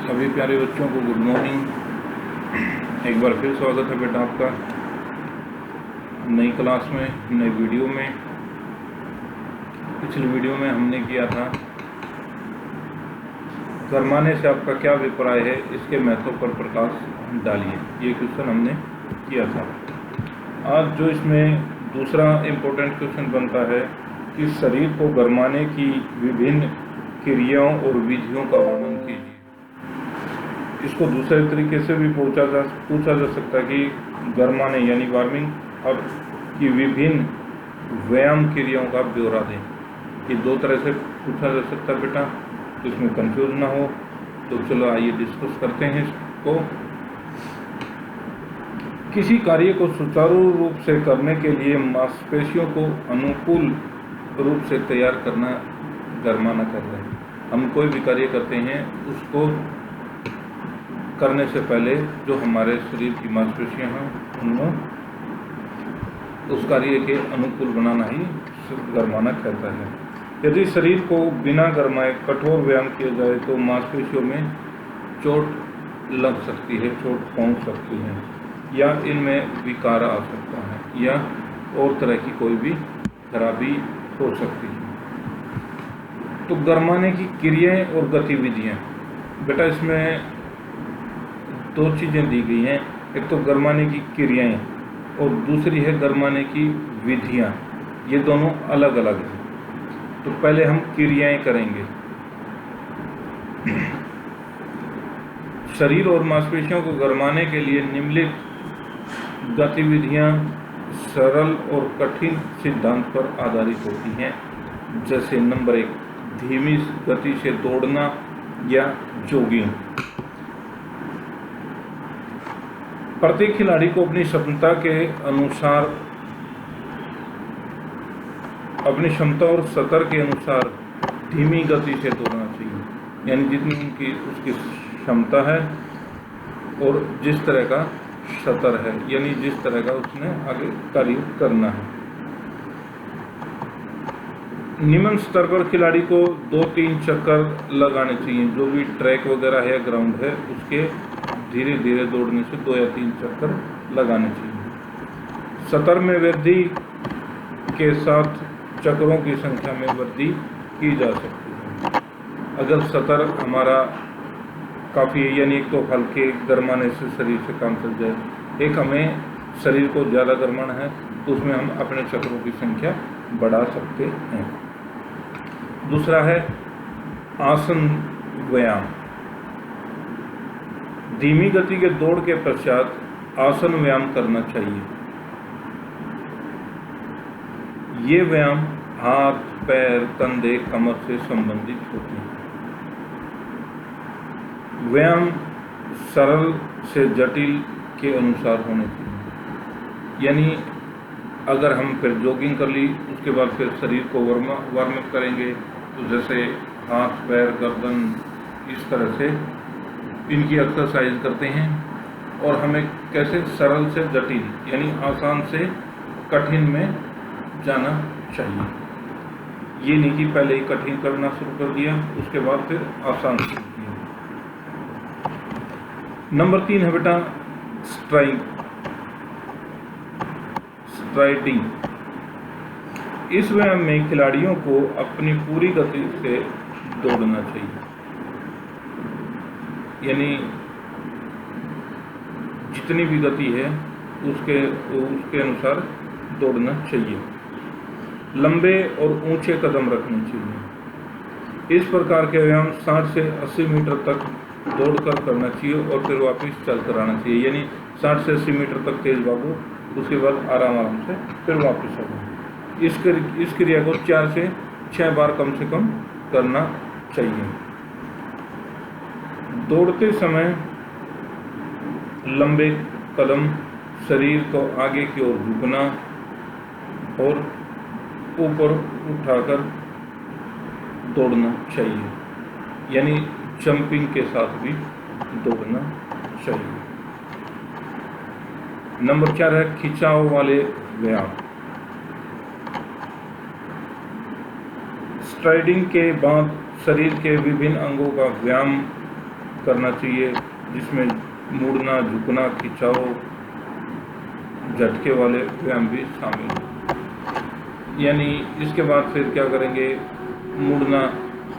सभी प्यारे बच्चों को गुड मॉर्निंग। एक बार फिर स्वागत है बेटा आपका नई क्लास में, नई वीडियो में। पिछली वीडियो में हमने किया था गरमाने से आपका क्या अभिप्राय है, इसके महत्व पर प्रकाश डालिए। ये क्वेश्चन हमने किया था। आज जो इसमें दूसरा इम्पोर्टेंट क्वेश्चन बनता है कि शरीर को गरमाने की विभिन्न क्रियाओं और विधियों का वर्णन कीजिए। इसको दूसरे तरीके से भी पूछा जा सकता है कि गरमाने यानी वार्मिंग अप की विभिन्न व्यायाम क्रियाओं का ब्यौरा दें। ये दो तरह से पूछा जा सकता है बेटा, तो इसमें कंफ्यूज ना हो। तो चलो आइए डिस्कस करते हैं इसको। किसी कार्य को सुचारू रूप से करने के लिए मांसपेशियों को अनुकूल रूप से तैयार करना गरमाना कहलाता है। हम कोई भी कार्य करते हैं उसको करने से पहले जो हमारे शरीर की मांसपेशियां हैं उनमें उस कार्य के अनुकूल बनाना ही गरमाना कहता है। यदि शरीर को बिना गरमाए कठोर व्यायाम किया जाए तो मांसपेशियों में चोट लग सकती है, चोट पहुंच सकती है, या इनमें विकार आ सकता है, या और तरह की कोई भी खराबी हो सकती है। तो गरमाने की क्रियाएं और गतिविधियां बेटा, इसमें दो चीज़ें दी गई हैं। एक तो गरमाने की क्रियाएं और दूसरी है गरमाने की विधियां। ये दोनों अलग अलग हैं। तो पहले हम क्रियाएं करेंगे। शरीर और मांसपेशियों को गरमाने के लिए निम्नलिखित गतिविधियां सरल और कठिन सिद्धांत पर आधारित होती हैं। जैसे नंबर 1, धीमी गति से दौड़ना या जॉगिंग। प्रत्येक खिलाड़ी को अपनी क्षमता और सतर के अनुसार धीमी गति से दौड़ना चाहिए। यानी जितनी उसकी क्षमता है और जिस तरह का सतर है, यानी जिस तरह का उसने आगे कार्य करना है। निम्न स्तर पर खिलाड़ी को 2-3 चक्कर लगाने चाहिए। जो भी ट्रैक वगैरह है, ग्राउंड है, उसके धीरे धीरे दौड़ने से 2 या 3 चक्कर लगाने चाहिए। सतर में वृद्धि के साथ चक्रों की संख्या में वृद्धि की जा सकती है। अगर सतर हमारा काफ़ी है, यानी एक तो हल्के गरमाने से शरीर से काम चल जाए, एक हमें शरीर को ज़्यादा गरमाना है तो उसमें हम अपने चक्रों की संख्या बढ़ा सकते हैं। दूसरा है आसन व्यायाम। धीमी गति के दौड़ के पश्चात आसन व्यायाम करना चाहिए। ये व्यायाम हाथ, पैर, कंधे, कमर से संबंधित होते हैं। व्यायाम सरल से जटिल के अनुसार होने चाहिए। यानी अगर हम फिर जॉगिंग कर ली, उसके बाद फिर शरीर को वार्म अप करेंगे, तो जैसे हाथ, पैर, गर्दन, इस तरह से इनकी एक्सरसाइज करते हैं। और हमें कैसे सरल से जटिल यानी आसान से कठिन में जाना चाहिए। ये नहीं कि पहले ही कठिन करना शुरू कर दिया उसके बाद फिर आसान शुरू किया। नंबर 3 है बेटा स्ट्राइडिंग। इस व्यायाम में खिलाड़ियों को अपनी पूरी गति से दौड़ना चाहिए। यानी जितनी भी गति है उसके अनुसार दौड़ना चाहिए। लंबे और ऊंचे कदम रखने चाहिए। इस प्रकार के व्यायाम 60 से 80 मीटर तक दौड़कर करना चाहिए और फिर वापस चल कर आना चाहिए। यानी 60 से 80 मीटर तक तेज भागो, उसके बाद आराम से फिर वापस आओ। इस क्रिया को 4 से 6 बार कम से कम करना चाहिए। दौड़ते समय लंबे कदम, शरीर को आगे की ओर झुकना और ऊपर उठाकर दौड़ना चाहिए। यानी जंपिंग के साथ भी दौड़ना चाहिए। नंबर 4 है खिंचाव वाले व्यायाम। स्ट्राइडिंग के बाद शरीर के विभिन्न अंगों का व्यायाम करना चाहिए, जिसमें मुड़ना, झुकना, खिंचाव, झटके वाले व्यायाम भी शामिल हैं। यानी इसके बाद फिर क्या करेंगे, मुड़ना।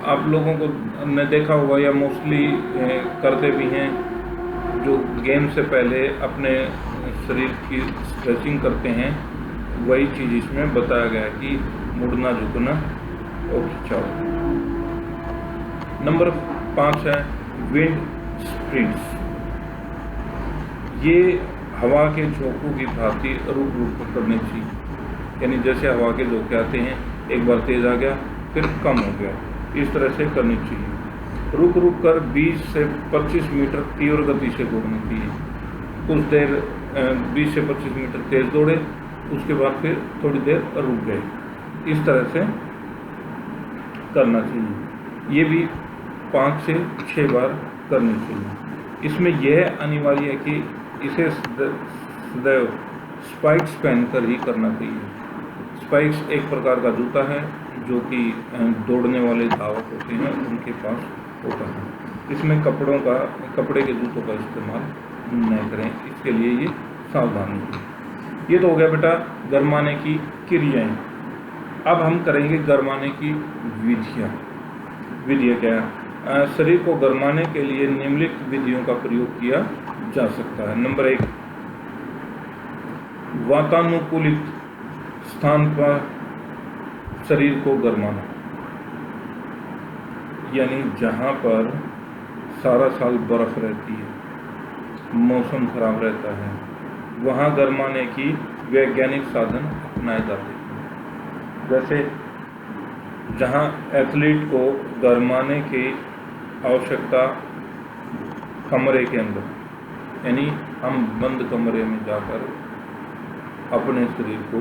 आप लोगों को ने देखा होगा या मोस्टली करते भी हैं, जो गेम से पहले अपने शरीर की स्ट्रेचिंग करते हैं, वही चीज़ इसमें बताया गया है कि मुड़ना, झुकना और खिंचाव। नंबर 5 है विंड स्प्रिंट्स। ये हवा के झोंकों की भांति रुक रुक कर करनी चाहिए। यानी जैसे हवा के झोंके आते हैं, एक बार तेज आ गया फिर कम हो गया, इस तरह से करनी चाहिए। रुक रुक कर 20 से 25 मीटर तीव्र गति से दौड़नी चाहिए। कुछ देर 20 से 25 मीटर तेज दौड़े, उसके बाद फिर थोड़ी देर रुक गए, इस तरह से करना चाहिए। ये भी 5 से 6 बार करनी चाहिए। इसमें यह अनिवार्य है कि इसे सदैव स्पाइक्स पहनकर ही करना चाहिए। स्पाइक्स एक प्रकार का जूता है जो कि दौड़ने वाले धावक होते हैं उनके पास होता है। इसमें कपड़े के जूतों का इस्तेमाल नहीं करें, इसके लिए ये सावधानी है। ये तो हो गया बेटा गरमाने की क्रियाएं। अब हम करेंगे गरमाने की विधियाँ। विधियाँ क्या है? शरीर को गरमाने के लिए निम्नलिखित विधियों का प्रयोग किया जा सकता है। नंबर 1, वातानुकूलित स्थान पर शरीर को गरमाना। यानी जहाँ पर सारा साल बर्फ रहती है, मौसम खराब रहता है, वहाँ गरमाने की वैज्ञानिक साधन अपनाए जाते हैं। जैसे जहाँ एथलीट को गरमाने की आवश्यकता कमरे के अंदर, यानी हम बंद कमरे में जाकर अपने शरीर को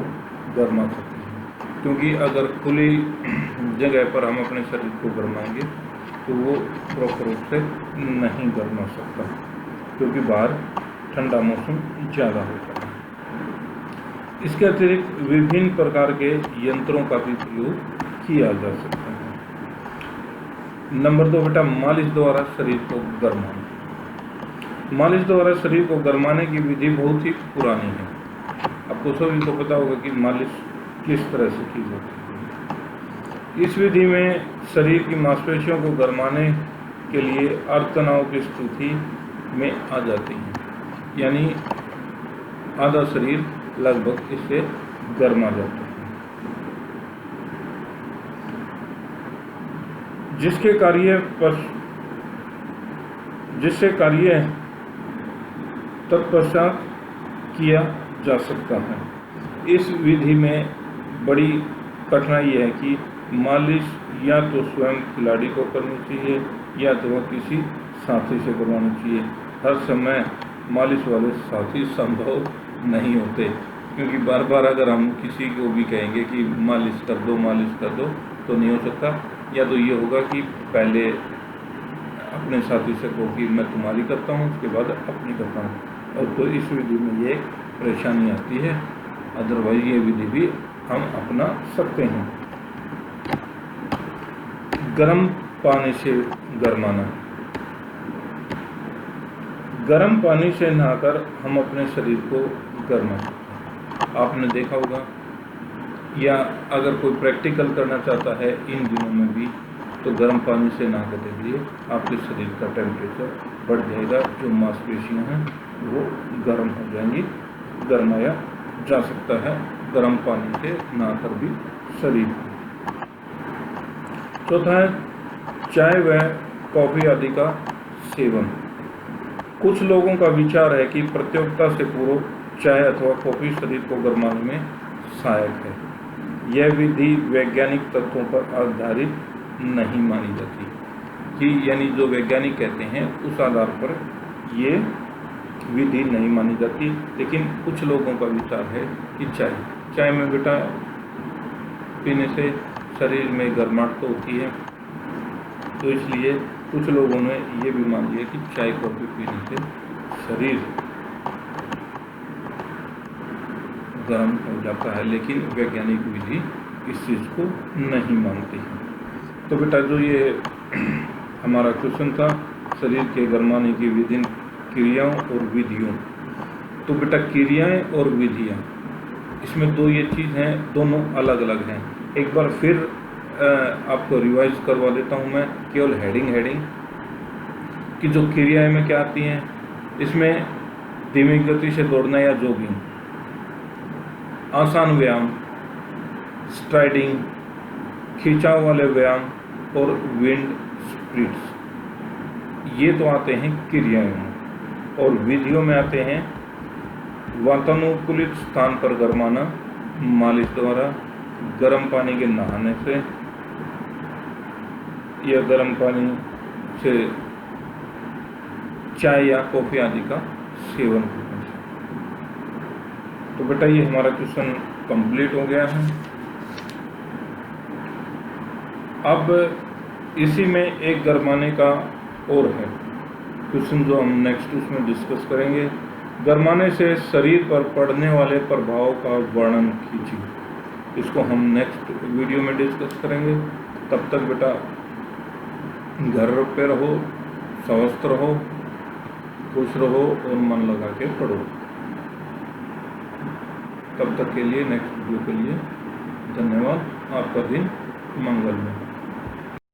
गरमा सकते हैं, क्योंकि अगर खुली जगह पर हम अपने शरीर को गरमाएंगे तो वो प्रॉपर रूप से नहीं गरमा सकता, क्योंकि बाहर ठंडा मौसम ज़्यादा होता है। इसके अतिरिक्त विभिन्न प्रकार के यंत्रों का भी प्रयोग किया जा सकता है। नंबर 2 बेटा मालिश द्वारा शरीर को गरमाना। मालिश द्वारा शरीर को गरमाने की विधि बहुत ही पुरानी है। आपको सभी को पता होगा कि मालिश किस तरह से की जाती है। इस विधि में शरीर की मांसपेशियों को गरमाने के लिए अर्धतनाव की स्थिति में आ जाती है, यानी आधा शरीर लगभग इससे गरमा जाता है, जिससे कार्य तत्पश्चात किया जा सकता है। इस विधि में बड़ी कठिनाई है कि मालिश या तो स्वयं खिलाड़ी को करनी चाहिए या तो वह किसी साथी से करवानी चाहिए। हर समय मालिश वाले साथी संभव नहीं होते, क्योंकि बार बार अगर हम किसी को भी कहेंगे कि मालिश कर दो तो नहीं हो सकता। या तो ये होगा कि पहले अपने साथी से कहो कि मैं तुम्हारी करता हूँ, उसके बाद अपनी करता हूँ, और तो इस विधि में ये परेशानी आती है। अदरवाइज ये विधि भी हम अपना सकते हैं। गर्म पानी से गरमाना। गर्म पानी से नहाकर हम अपने शरीर को गरमा सकते हैं। आपने देखा होगा, या अगर कोई प्रैक्टिकल करना चाहता है इन दिनों में भी, तो गर्म पानी से नहा कर देखिए, आपके शरीर का टेम्परेचर बढ़ जाएगा, जो मांसपेशियां हैं वो गर्म हो जाएंगी। गरमाया जा सकता है गर्म पानी से नहाकर भी शरीर। चौथा है चाय व कॉफ़ी आदि का सेवन। कुछ लोगों का विचार है कि प्रतियोगिता से पूर्व चाय अथवा कॉफ़ी शरीर को गरमाने में सहायक है। यह विधि वैज्ञानिक तथ्यों पर आधारित नहीं मानी जाती, कि यानी जो वैज्ञानिक कहते हैं उस आधार पर ये विधि नहीं मानी जाती। लेकिन कुछ लोगों का विचार है कि चाय में बेटा पीने से शरीर में गर्माहट तो होती है, तो इसलिए कुछ लोगों ने ये भी मान लिया कि चाय कॉफ़ी पीने से शरीर गर्म हो जाता है, लेकिन वैज्ञानिक विधि इस चीज़ को नहीं मानती है। तो बेटा जो ये हमारा क्वेश्चन था शरीर के गरमाने की विभिन्न क्रियाओं और विधियों। तो बेटा क्रियाएं और विधियां, इसमें दो ये चीज़ हैं, दोनों अलग अलग हैं। एक बार फिर आपको रिवाइज करवा देता हूं मैं, केवल हेडिंग कि जो क्रियाएं में क्या आती हैं। इसमें धीमी गति से दौड़ना या जॉगिंग, आसान व्यायाम, स्ट्राइडिंग, खिंचाव वाले व्यायाम और विंड स्प्रिट्स, ये तो आते हैं क्रियाएं में। और विधियों में आते हैं वातानुकूलित स्थान पर गरमाना, मालिश द्वारा, गर्म पानी के नहाने से या गर्म पानी से चाय या कॉफी आदि का सेवन करने से। तो बेटा ये हमारा क्वेश्चन कंप्लीट हो गया है। अब इसी में एक गरमाने का और है क्वेश्चन जो हम नेक्स्ट उसमें डिस्कस करेंगे। गरमाने से शरीर पर पड़ने वाले प्रभाव का वर्णन कीजिए। इसको हम नेक्स्ट वीडियो में डिस्कस करेंगे। तब तक बेटा घर पे रहो, स्वस्थ रहो, खुश रहो और मन लगा के पढ़ो। तब तक के लिए नेक्स्ट वीडियो के लिए धन्यवाद। आपका दिन मंगलमय।